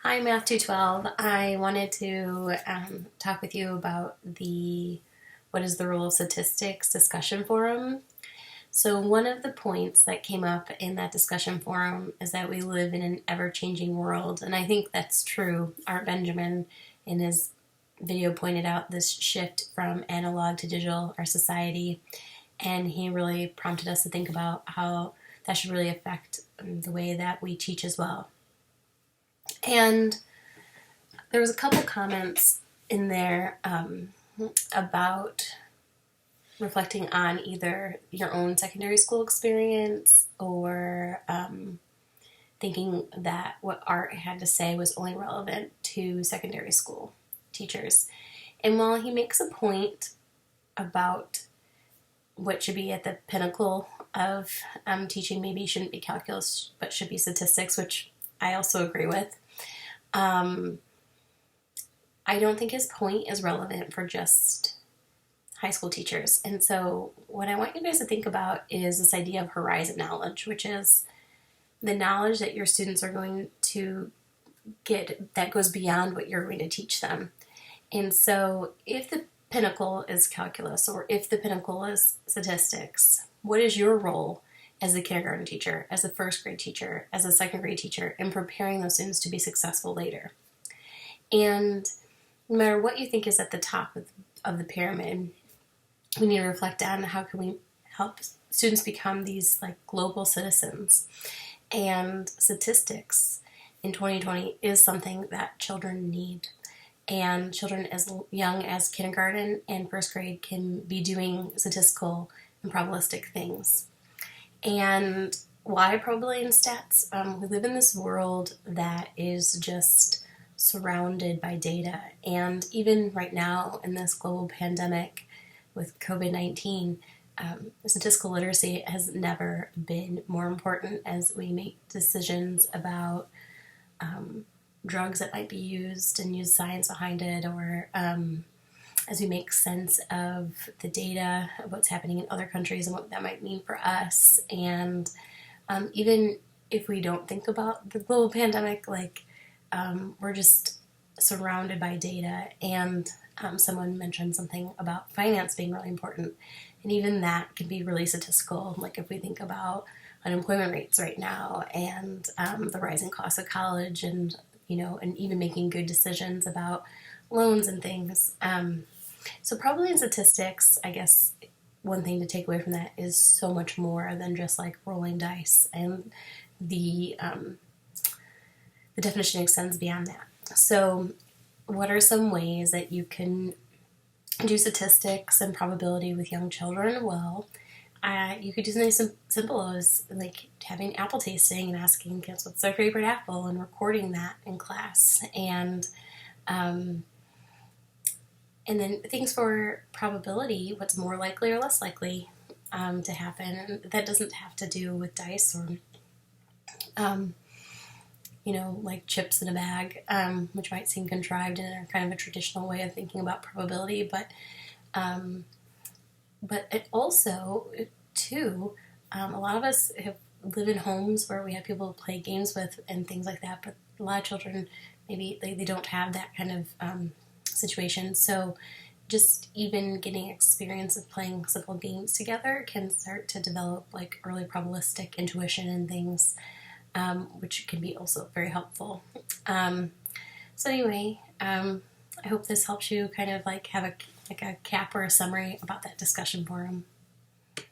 Hi, Math 212. I wanted to talk with you about the What is the Role of Statistics discussion forum. So, one of the points that came up in that discussion forum is that we live in an ever changing world, and I think that's true. Art Benjamin, in his video, pointed out this shift from analog to digital, our society, and he really prompted us to think about how that should really affect the way that we teach as well. And there was a couple comments in there about reflecting on either your own secondary school experience or thinking that what Art had to say was only relevant to secondary school teachers. And while he makes a point about what should be at the pinnacle of teaching, maybe shouldn't be calculus, but should be statistics, which I also agree with. I don't think his point is relevant for just high school teachers. And so, what I want you guys to think about is this idea of horizon knowledge, which is the knowledge that your students are going to get that goes beyond what you're going to teach them. And so, if the pinnacle is calculus or if the pinnacle is statistics, what is your role as a kindergarten teacher, as a first grade teacher, as a second grade teacher in preparing those students to be successful later? And no matter what you think is at the top of the pyramid, we need to reflect on how can we help students become these like global citizens. And statistics in 2020 is something that children need. And children as young as kindergarten and first grade can be doing statistical and probabilistic things. And why probability and stats? We live in this world that is just surrounded by data. And even right now in this global pandemic with COVID-19, statistical literacy has never been more important as we make decisions about drugs that might be used and use science behind it, or as we make sense of the data of what's happening in other countries and what that might mean for us. And even if we don't think about the global pandemic, we're just surrounded by data. And someone mentioned something about finance being really important. And even that can be really statistical. Like if we think about unemployment rates right now and the rising cost of college and even making good decisions about loans and things. So probably in statistics, I guess one thing to take away from that is so much more than just like rolling dice, and the definition extends beyond that. So what are some ways that you can do statistics and probability with young children? Well, you could do something simple as like having apple tasting and asking kids what's their favorite apple and recording that in class. And then things for probability, what's more likely or less likely to happen. And that doesn't have to do with dice or like chips in a bag, which might seem contrived in a kind of a traditional way of thinking about probability, but it also, too, a lot of us live in homes where we have people to play games with and things like that, but a lot of children, maybe they don't have that kind of situation. So just even getting experience of playing simple games together can start to develop like early probabilistic intuition and things, which can be also very helpful. So anyway, I hope this helps you kind of like have a cap or a summary about that discussion forum.